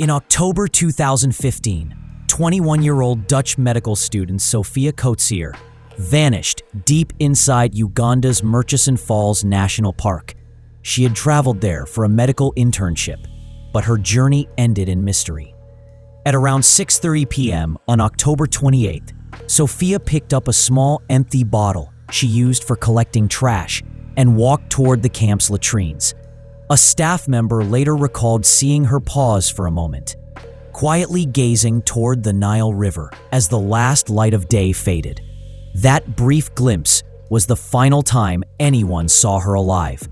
In October 2015, 21-year-old Dutch medical student Sophia Koetsier vanished deep inside Uganda's Murchison Falls National Park. She had traveled there for a medical internship, but her journey ended in mystery. At around 6:30 p.m. on October 28th, Sophia picked up a small empty bottle she used for collecting trash and walked toward the camp's latrines. A staff member later recalled seeing her pause for a moment, quietly gazing toward the Nile River as the last light of day faded. That brief glimpse was the final time anyone saw her alive.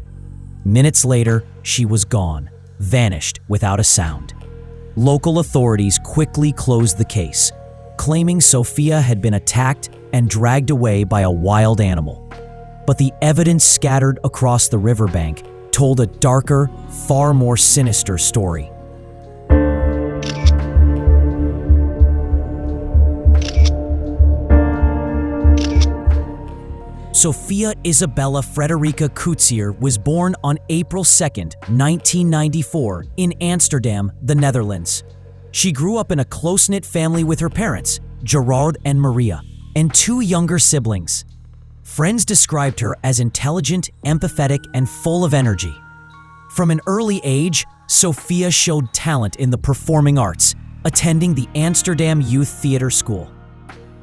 Minutes later, she was gone, vanished without a sound. Local authorities quickly closed the case, claiming Sophia had been attacked and dragged away by a wild animal. But the evidence scattered across the riverbank told a darker, far more sinister story. Sophia Isabella Frederica Koetsier was born on April 2, 1994, in Amsterdam, the Netherlands. She grew up in a close-knit family with her parents, Gerard and Maria, and two younger siblings. Friends described her as intelligent, empathetic, and full of energy. From an early age, Sophia showed talent in the performing arts, attending the Amsterdam Youth Theatre School.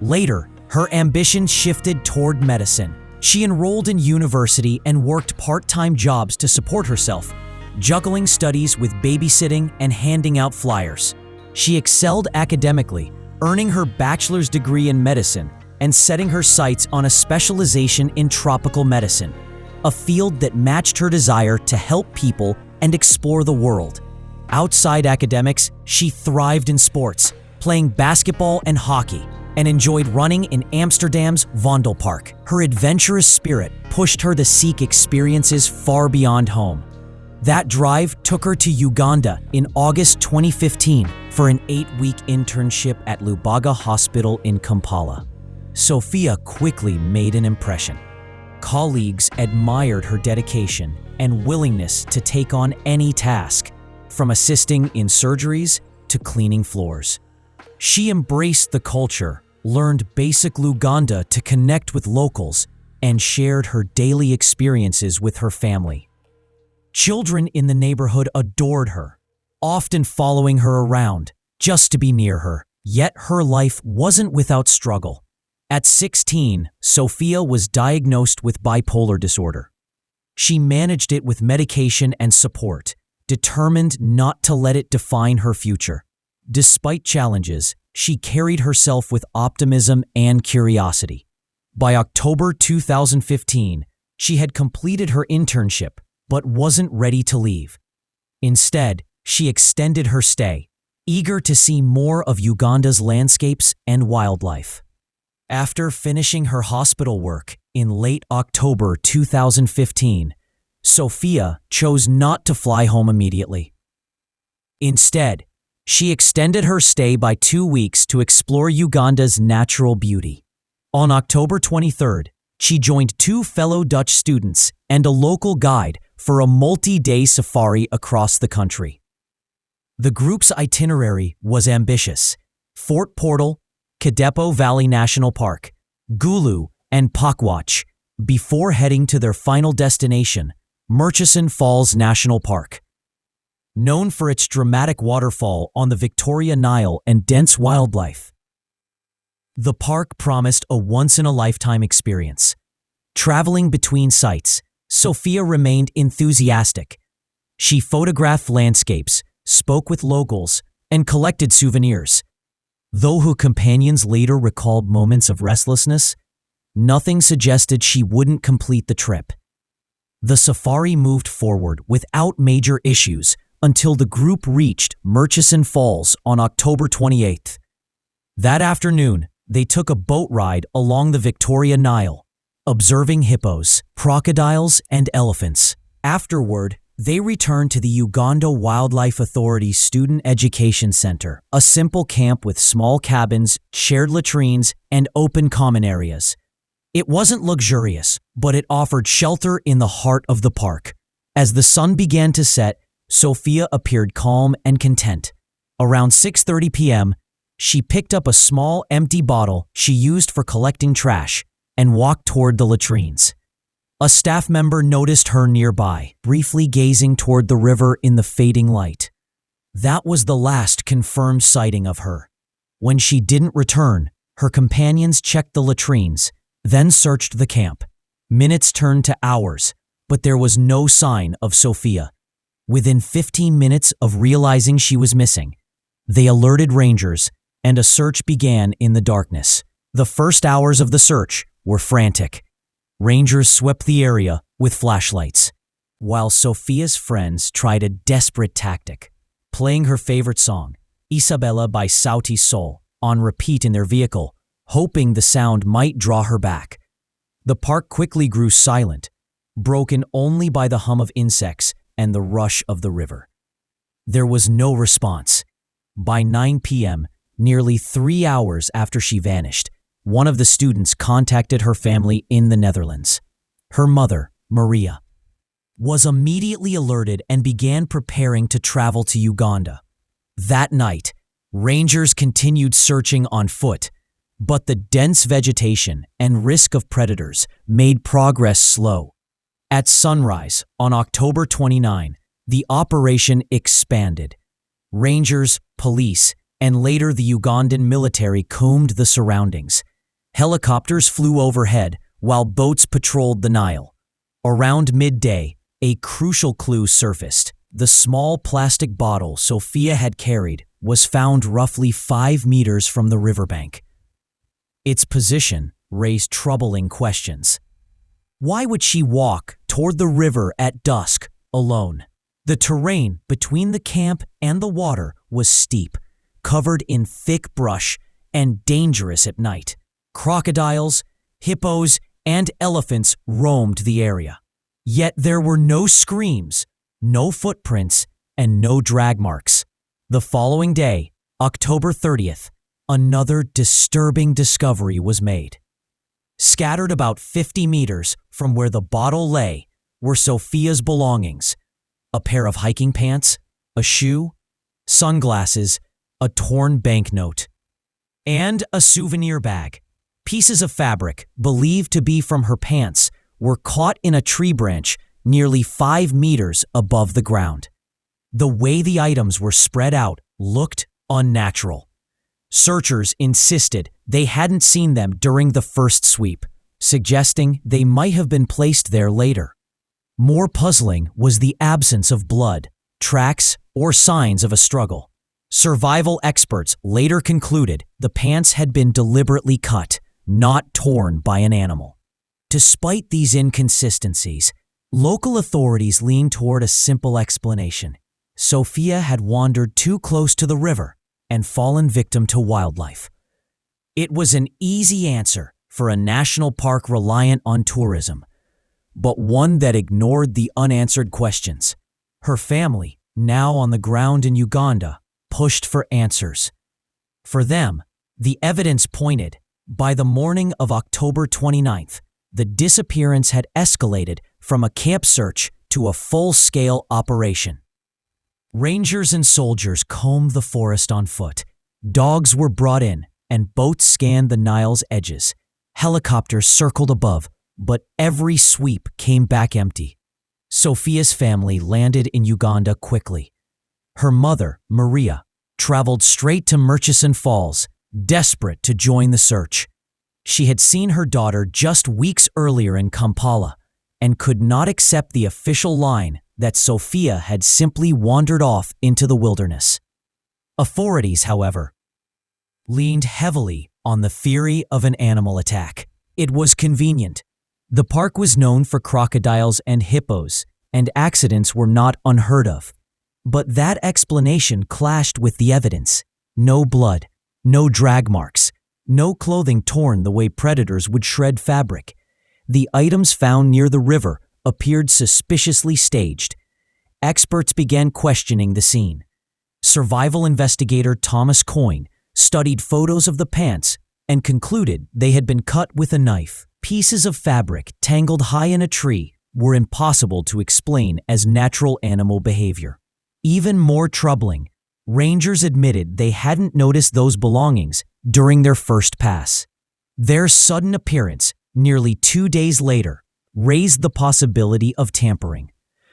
Later, her ambitions shifted toward medicine. She enrolled in university and worked part-time jobs to support herself, juggling studies with babysitting and handing out flyers. She excelled academically, earning her bachelor's degree in medicine and setting her sights on a specialization in tropical medicine, a field that matched her desire to help people and explore the world. Outside academics, she thrived in sports, playing basketball and hockey, and enjoyed running in Amsterdam's Vondelpark. Her adventurous spirit pushed her to seek experiences far beyond home. That drive took her to Uganda in August 2015 for an 8-week internship at Lubaga Hospital in Kampala. Sophia quickly made an impression. Colleagues admired her dedication and willingness to take on any task, from assisting in surgeries to cleaning floors. She embraced the culture, learned basic Luganda to connect with locals, and shared her daily experiences with her family. Children in the neighborhood adored her, often following her around just to be near her. Yet her life wasn't without struggle. At 16, Sophia was diagnosed with bipolar disorder. She managed it with medication and support, determined not to let it define her future. Despite challenges, she carried herself with optimism and curiosity. By October 2015, she had completed her internship, but wasn't ready to leave. Instead, she extended her stay, eager to see more of Uganda's landscapes and wildlife. After finishing her hospital work in late October 2015, Sophia chose not to fly home immediately. Instead, she extended her stay by 2 weeks to explore Uganda's natural beauty. On October 23rd, she joined 2 fellow Dutch students and a local guide for a multi-day safari across the country. The group's itinerary was ambitious: Fort Portal, Kadepo Valley National Park, Gulu, and Pakwach, before heading to their final destination, Murchison Falls National Park. Known for its dramatic waterfall on the Victoria Nile and dense wildlife, the park promised a once-in-a-lifetime experience. Traveling between sites, Sophia remained enthusiastic. She photographed landscapes, spoke with locals, and collected souvenirs. Though her companions later recalled moments of restlessness, nothing suggested she wouldn't complete the trip. The safari moved forward without major issues until the group reached Murchison Falls on October 28th. That afternoon, they took a boat ride along the Victoria Nile, observing hippos, crocodiles, and elephants. Afterward, they returned to the Uganda Wildlife Authority's Student Education Center, a simple camp with small cabins, shared latrines, and open common areas. It wasn't luxurious, but it offered shelter in the heart of the park. As the sun began to set, Sophia appeared calm and content. Around 6:30 p.m., she picked up a small empty bottle she used for collecting trash and walked toward the latrines. A staff member noticed her nearby, briefly gazing toward the river in the fading light. That was the last confirmed sighting of her. When she didn't return, her companions checked the latrines, then searched the camp. Minutes turned to hours, but there was no sign of Sophia. Within 15 minutes of realizing she was missing, they alerted rangers, and a search began in the darkness. The first hours of the search were frantic. Rangers swept the area with flashlights, while Sophia's friends tried a desperate tactic, playing her favorite song, Isabella by Sauti Sol, on repeat in their vehicle, hoping the sound might draw her back. The park quickly grew silent, broken only by the hum of insects and the rush of the river. There was no response. By 9 p.m., nearly 3 hours after she vanished, one of the students contacted her family in the Netherlands. Her mother, Maria, was immediately alerted and began preparing to travel to Uganda. That night, rangers continued searching on foot, but the dense vegetation and risk of predators made progress slow. At sunrise on October 29, the operation expanded. Rangers, police, and later the Ugandan military combed the surroundings. Helicopters flew overhead while boats patrolled the Nile. Around midday, a crucial clue surfaced. The small plastic bottle Sophia had carried was found roughly 5 meters from the riverbank. Its position raised troubling questions. Why would she walk toward the river at dusk alone? The terrain between the camp and the water was steep, covered in thick brush, and dangerous at night. Crocodiles, hippos, and elephants roamed the area. Yet there were no screams, no footprints, and no drag marks. The following day, October 30th, another disturbing discovery was made. Scattered about 50 meters from where the bottle lay were Sophia's belongings: a pair of hiking pants, a shoe, sunglasses, a torn banknote, and a souvenir bag. Pieces of fabric, believed to be from her pants, were caught in a tree branch nearly 5 meters above the ground. The way the items were spread out looked unnatural. Searchers insisted they hadn't seen them during the first sweep, suggesting they might have been placed there later. More puzzling was the absence of blood, tracks, or signs of a struggle. Survival experts later concluded the pants had been deliberately cut, not torn by an animal. Despite these inconsistencies, local authorities leaned toward a simple explanation. Sophia had wandered too close to the river and fallen victim to wildlife. It was an easy answer for a national park reliant on tourism, but one that ignored the unanswered questions. Her family, now on the ground in Uganda, pushed for answers. For them, the evidence pointed. By the morning of October 29th, the disappearance had escalated from a camp search to a full-scale operation. Rangers and soldiers combed the forest on foot. Dogs were brought in, and boats scanned the Nile's edges. Helicopters circled above, but every sweep came back empty. Sophia's family landed in Uganda quickly. Her mother, Maria, traveled straight to Murchison Falls, desperate to join the search. She had seen her daughter just weeks earlier in Kampala and could not accept the official line that Sophia had simply wandered off into the wilderness. Authorities, however, leaned heavily on the theory of an animal attack. It was convenient. The park was known for crocodiles and hippos, and accidents were not unheard of. But that explanation clashed with the evidence. No blood, no drag marks, no clothing torn the way predators would shred fabric. The items found near the river appeared suspiciously staged. Experts began questioning the scene. Survival investigator Thomas Coyne studied photos of the pants and concluded they had been cut with a knife. Pieces of fabric tangled high in a tree were impossible to explain as natural animal behavior. Even more troubling, Rangers admitted they hadn't noticed those belongings during their first pass. Their sudden appearance, nearly 2 days later, raised the possibility of tampering.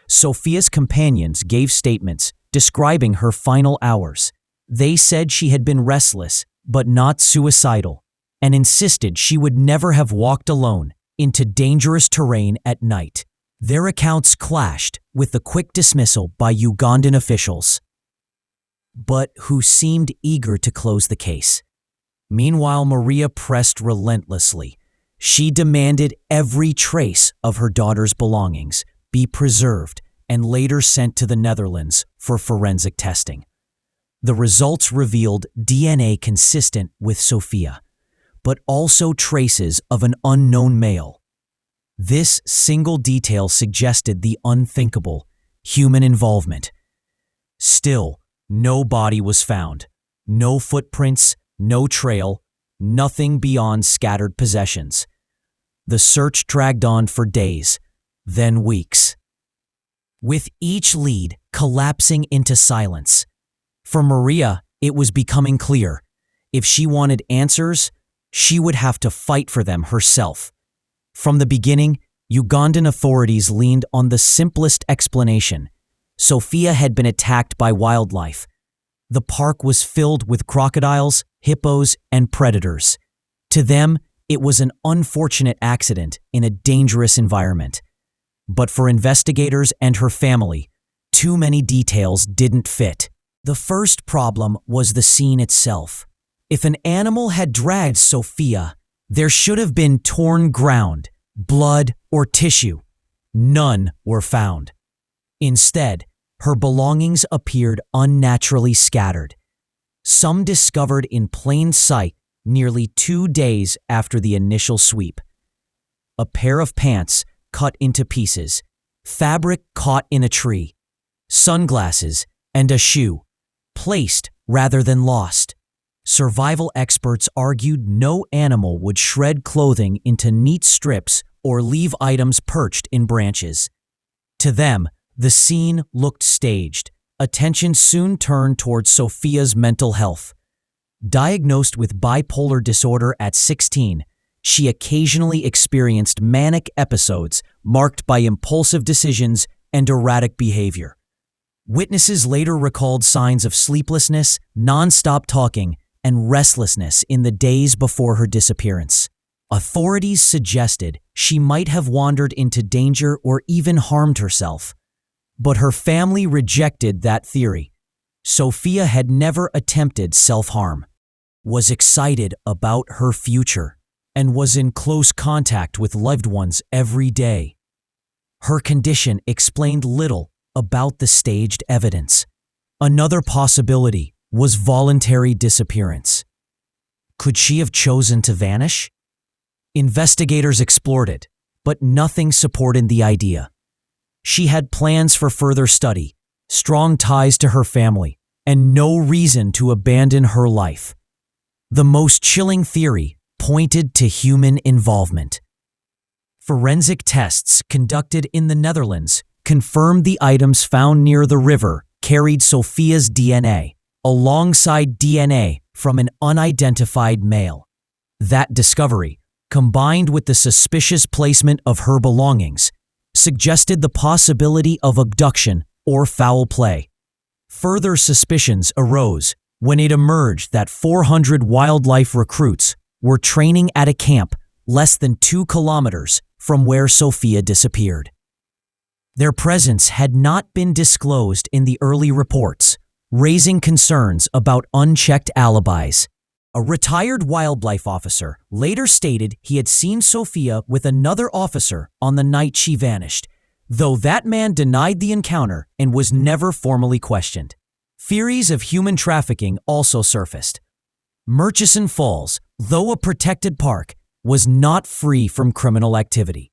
Sophia's companions gave statements describing her final hours. They said she had been restless, but not suicidal, and insisted she would never have walked alone into dangerous terrain at night. Their accounts clashed with the quick dismissal by Ugandan officials, but who seemed eager to close the case. Meanwhile, Maria pressed relentlessly. She demanded every trace of her daughter's belongings be preserved and later sent to the Netherlands for forensic testing. The results revealed DNA consistent with Sophia, but also traces of an unknown male. This single detail suggested the unthinkable: human involvement. Still, no body was found, no footprints, no trail, nothing beyond scattered possessions. The search dragged on for days, then weeks, with each lead collapsing into silence. For Maria, it was becoming clear: if she wanted answers, she would have to fight for them herself. From the beginning, Ugandan authorities leaned on the simplest explanation. Sophia had been attacked by wildlife. The park was filled with crocodiles, hippos, and predators. To them, it was an unfortunate accident in a dangerous environment. But for investigators and her family, too many details didn't fit. The first problem was the scene itself. If an animal had dragged Sophia, there should have been torn ground, blood, or tissue. None were found. Instead, her belongings appeared unnaturally scattered. Some discovered in plain sight nearly 2 days after the initial sweep. A pair of pants cut into pieces, fabric caught in a tree, sunglasses, and a shoe, placed rather than lost. Survival experts argued no animal would shred clothing into neat strips or leave items perched in branches. To them, the scene looked staged. Attention soon turned towards Sophia's mental health. Diagnosed with bipolar disorder at 16, she occasionally experienced manic episodes marked by impulsive decisions and erratic behavior. Witnesses later recalled signs of sleeplessness, non-stop talking, and restlessness in the days before her disappearance. Authorities suggested she might have wandered into danger or even harmed herself. But her family rejected that theory. Sophia had never attempted self-harm, was excited about her future, and was in close contact with loved ones every day. Her condition explained little about the staged evidence. Another possibility was voluntary disappearance. Could she have chosen to vanish? Investigators explored it, but nothing supported the idea. She had plans for further study, strong ties to her family, and no reason to abandon her life. The most chilling theory pointed to human involvement. Forensic tests conducted in the Netherlands confirmed the items found near the river carried Sophia's DNA, alongside DNA from an unidentified male. That discovery, combined with the suspicious placement of her belongings, suggested the possibility of abduction or foul play. Further suspicions arose when it emerged that 400 wildlife recruits were training at a camp less than 2 kilometers from where Sophia disappeared. Their presence had not been disclosed in the early reports, raising concerns about unchecked alibis. A retired wildlife officer later stated he had seen Sophia with another officer on the night she vanished, though that man denied the encounter and was never formally questioned. Theories of human trafficking also surfaced. Murchison Falls, though a protected park, was not free from criminal activity.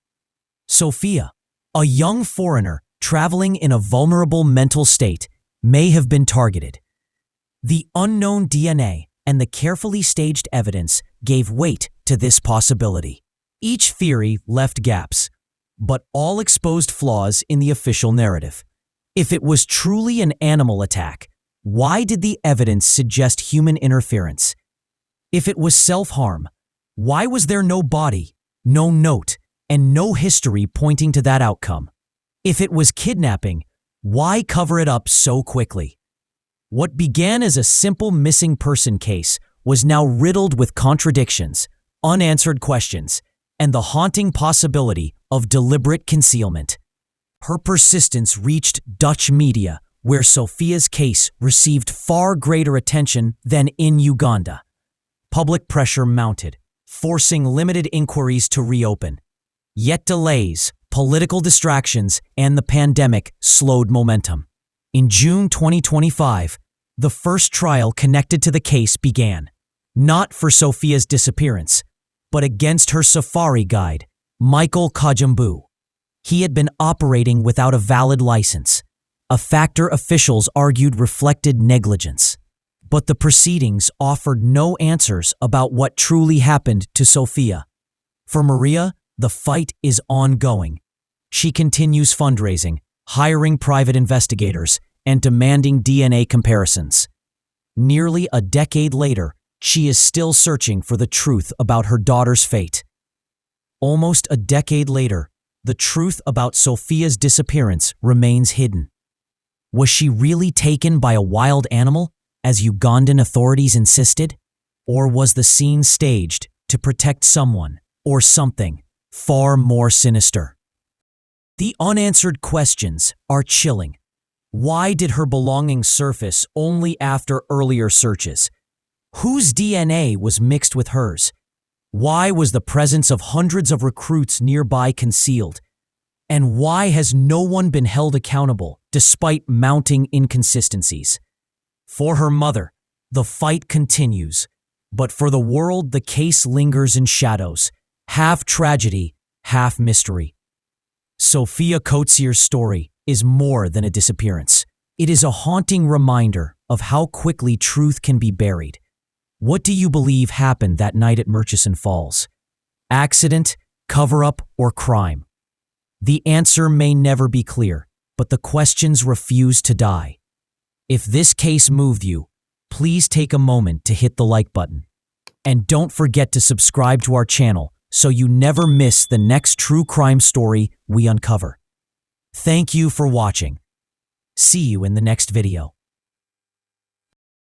Sophia, a young foreigner traveling in a vulnerable mental state, may have been targeted. The unknown DNA and the carefully staged evidence gave weight to this possibility. Each theory left gaps, but all exposed flaws in the official narrative. If it was truly an animal attack, Why did the evidence suggest human interference? If it was self-harm, why was there no body, no note, and no history pointing to that outcome? If it was kidnapping, why cover it up so quickly? What began as a simple missing person case was now riddled with contradictions, unanswered questions, and the haunting possibility of deliberate concealment. Her persistence reached Dutch media, where Sophia's case received far greater attention than in Uganda. Public pressure mounted, forcing limited inquiries to reopen. Yet delays, political distractions, and the pandemic slowed momentum. In June 2025, the first trial connected to the case began, not for Sophia's disappearance, but against her safari guide, Michael Kajambu. He had been operating without a valid license, a factor officials argued reflected negligence. But the proceedings offered no answers about what truly happened to Sophia. For Maria, the fight is ongoing. She continues fundraising, hiring private investigators, and demanding DNA comparisons. Nearly a decade later, she is still searching for the truth about her daughter's fate. Almost a decade later, the truth about Sophia's disappearance remains hidden. Was she really taken by a wild animal, as Ugandan authorities insisted? Or was the scene staged to protect someone or something far more sinister? The unanswered questions are chilling. Why did her belongings surface only after earlier searches? Whose DNA was mixed with hers? Why was the presence of hundreds of recruits nearby concealed? And why has no one been held accountable despite mounting inconsistencies? For her mother, the fight continues, but for the world, the case lingers in shadows, half tragedy, half mystery. Sophia Koetsier's story is more than a disappearance. It is a haunting reminder of how quickly truth can be buried. What do you believe happened that night at Murchison Falls? Accident, cover-up, or crime? The answer may never be clear, but the questions refuse to die. If this case moved you, please take a moment to hit the like button. And don't forget to subscribe to our channel so you never miss the next true crime story we uncover. Thank you for watching. See you in the next video.